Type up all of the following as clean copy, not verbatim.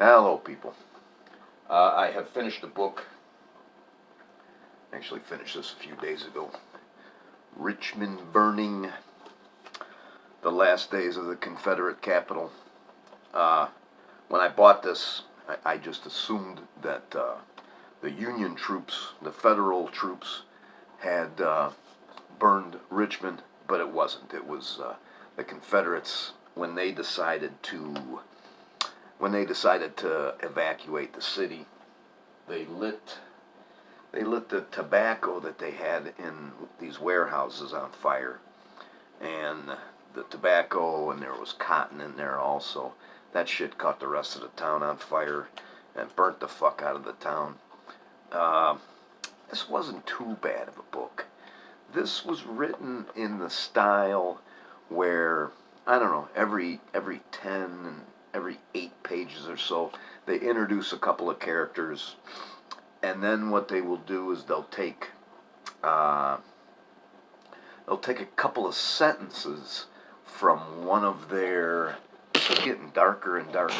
Hello, people. I have finished a book. Actually, finished this a few days ago. Richmond Burning, the last days of the Confederate capital. When I bought this, I just assumed that the Union troops, the Federal troops, had burned Richmond, but it wasn't. It was the Confederates when they decided to evacuate the city. They lit the tobacco that they had in these warehouses on fire, and the tobacco, and there was cotton in there also. That shit caught the rest of the town on fire and burnt the fuck out of the town. This wasn't too bad of a book. This was written in the style where, I don't know, every 10 and every 8 pages or so, they introduce a couple of characters, and then what they will do is they'll take a couple of sentences from one of their, this is getting darker and darker,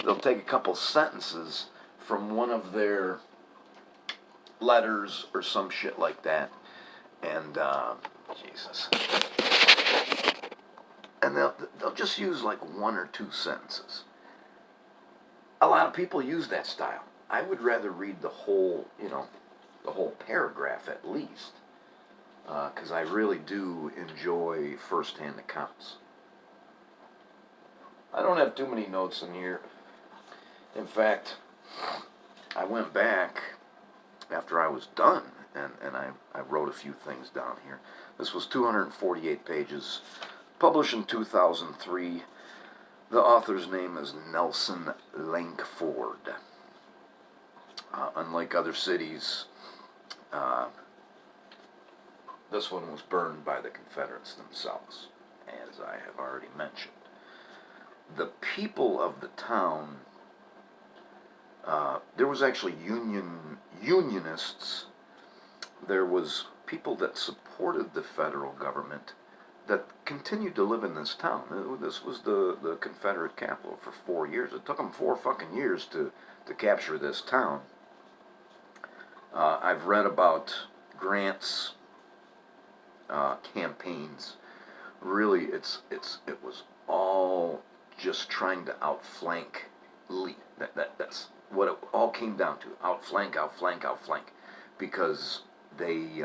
they'll take a couple sentences from one of their letters or some shit like that, and Jesus, and they'll just use like 1 or 2 sentences. A lot of people use that style. I would rather read the whole paragraph at least, because I really do enjoy first-hand accounts. I don't have too many notes in here. In fact, I went back after I was done, and I wrote a few things down here. This was 248 pages, published in 2003. The author's name is Nelson Lankford. Unlike other cities, this one was burned by the Confederates themselves, as I have already mentioned. The people of the town, there was actually unionists. There was people that supported the federal government that continued to live in this town. This was the Confederate capital for 4 years. It took them 4 fucking years to capture this town. I've read about Grant's campaigns. Really, it was all just trying to outflank Lee. That's what it all came down to: outflank, because they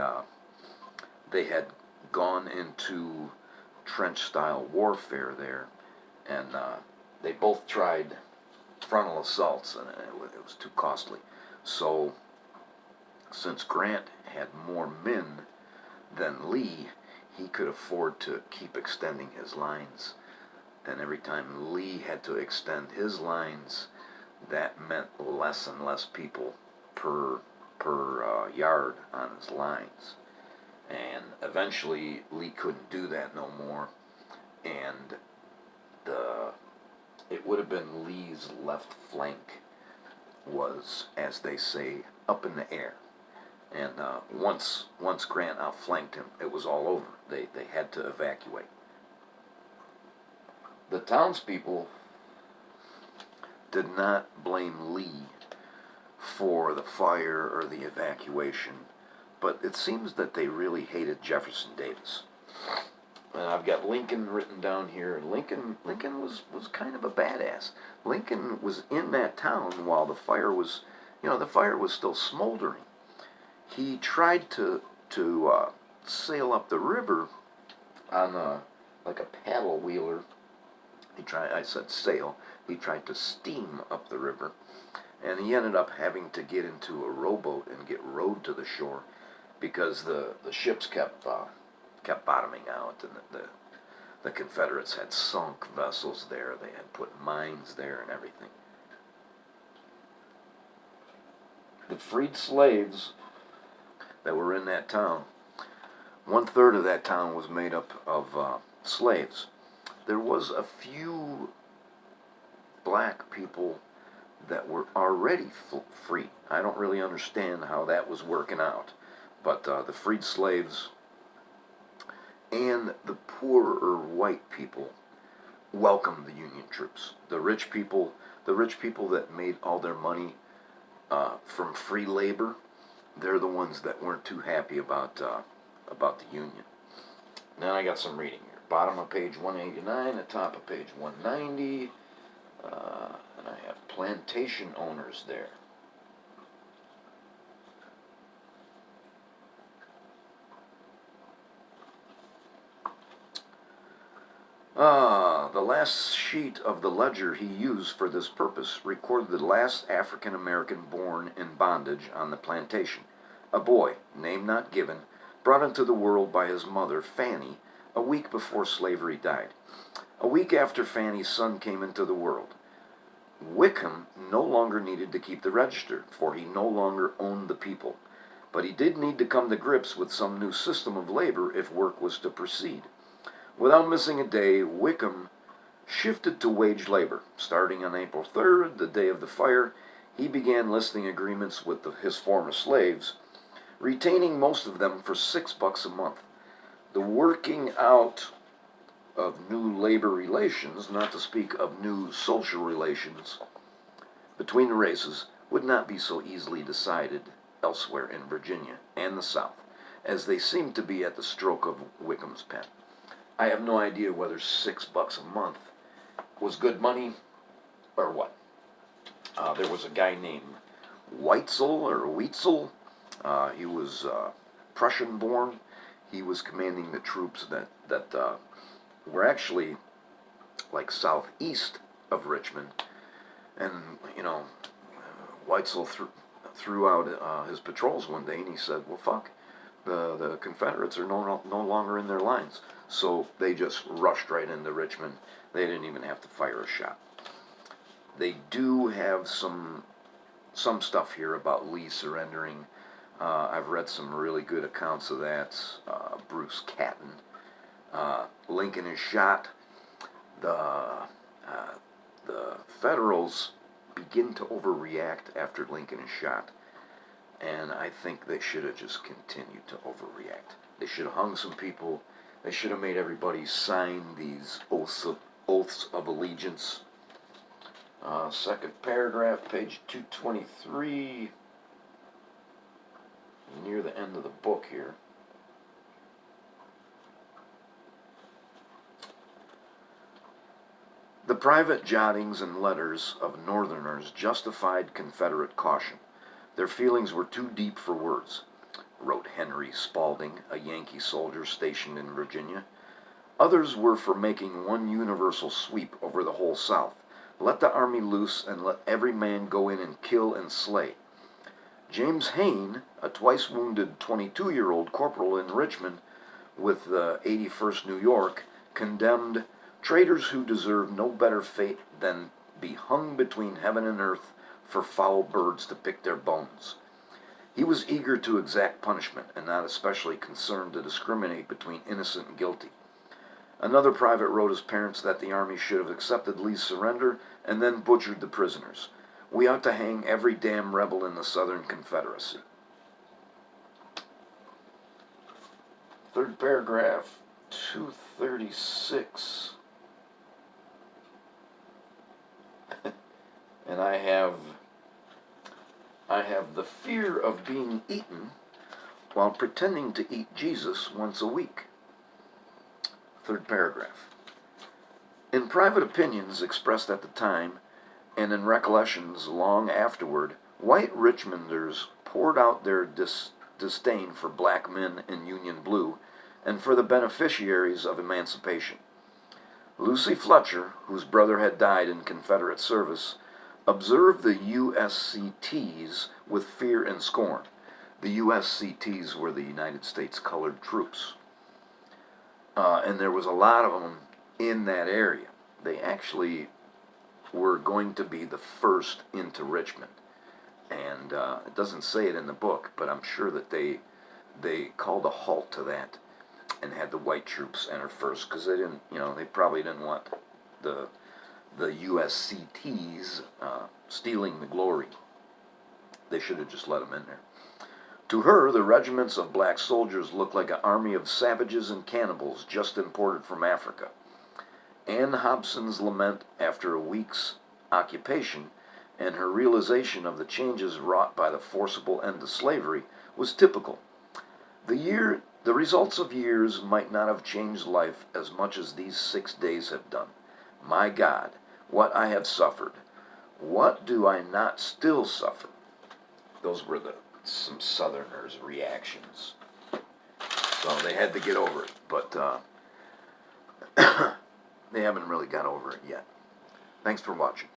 had gone into trench-style warfare there, and they both tried frontal assaults, and it was too costly. So, since Grant had more men than Lee, he could afford to keep extending his lines. And every time Lee had to extend his lines, that meant less and less people per yard on his lines. And eventually Lee couldn't do that no more, and it would have been Lee's left flank was, as they say, up in the air. And once Grant outflanked him, it was all over. They had to evacuate. The townspeople did not blame Lee for the fire or the evacuation, but it seems that they really hated Jefferson Davis. And I've got Lincoln written down here. Lincoln was kind of a badass. Lincoln was in that town while the fire was still smoldering. He tried to sail up the river on like a paddle wheeler. I said sail. He tried to steam up the river, and he ended up having to get into a rowboat and get rowed to the shore because the ships kept bottoming out, and the Confederates had sunk vessels there. They had put mines there and everything. The freed slaves that were in that town, 1/3 of that town was made up of slaves. There was a few black people that were already free. I don't really understand how that was working out, but the freed slaves and the poorer white people welcomed the Union troops. The rich people the rich people that made all their money from free labor, they're the ones that weren't too happy about the Union. Then I got some reading here. Bottom of page 189, the top of page 190, and I have plantation owners there. The last sheet of the ledger he used for this purpose recorded the last African American born in bondage on the plantation, a boy, name not given, brought into the world by his mother, Fanny, a week before slavery died. A week after Fanny's son came into the world. Wickham no longer needed to keep the register, for he no longer owned the people. But he did need to come to grips with some new system of labor if work was to proceed. Without missing a day, Wickham shifted to wage labor. Starting on April 3rd, the day of the fire, he began listing agreements with his former slaves, retaining most of them for $6 a month. The working out of new labor relations, not to speak of new social relations between the races, would not be so easily decided elsewhere in Virginia and the South, as they seemed to be at the stroke of Wickham's pen. I have no idea whether $6 a month was good money or what. There was a guy named Weitzel. He was Prussian-born. He was commanding the troops that were actually like southeast of Richmond. And, Weitzel threw out his patrols one day, and he said, well, fuck, the Confederates are no longer in their lines. So they just rushed right into Richmond. They didn't even have to fire a shot. They do have some stuff here about Lee surrendering. I've read some really good accounts of that. Bruce Catton. Lincoln is shot. The Federals begin to overreact after Lincoln is shot. And I think they should have just continued to overreact. They should have hung some people. They should have made everybody sign these oaths of allegiance. Second paragraph, page 223, near the end of the book here. The private jottings and letters of Northerners justified Confederate caution. Their feelings were too deep for words, wrote Henry Spaulding, a Yankee soldier stationed in Virginia. Others were for making one universal sweep over the whole South. Let the army loose and let every man go in and kill and slay. James Hayne, a twice-wounded 22-year-old corporal in Richmond with the 81st New York, condemned traitors who deserve no better fate than be hung between heaven and earth for foul birds to pick their bones. He was eager to exact punishment and not especially concerned to discriminate between innocent and guilty. Another private wrote his parents that the army should have accepted Lee's surrender and then butchered the prisoners. We ought to hang every damn rebel in the Southern Confederacy. Third paragraph, 236. And I have the fear of being eaten while pretending to eat Jesus once a week. Third paragraph. In private opinions expressed at the time, and in recollections long afterward, white Richmonders poured out their disdain for black men in Union blue and for the beneficiaries of emancipation. Lucy Fletcher, whose brother had died in Confederate service, observed the USCTs with fear and scorn. The USCTs were the United States Colored Troops. And there was a lot of them in that area. They actually were going to be the first into Richmond. And it doesn't say it in the book, but I'm sure that they called a halt to that and had the white troops enter first, because they didn't, they probably didn't want the USCTs stealing the glory. They should have just let them in there. To her, the regiments of black soldiers looked like an army of savages and cannibals just imported from Africa. Anne Hobson's lament after a week's occupation, and her realization of the changes wrought by the forcible end to slavery was typical. The results of years might not have changed life as much as these 6 days have done. My God, what I have suffered. What do I not still suffer? Those were some Southerners' reactions. So they had to get over it, but they haven't really got over it yet. Thanks for watching.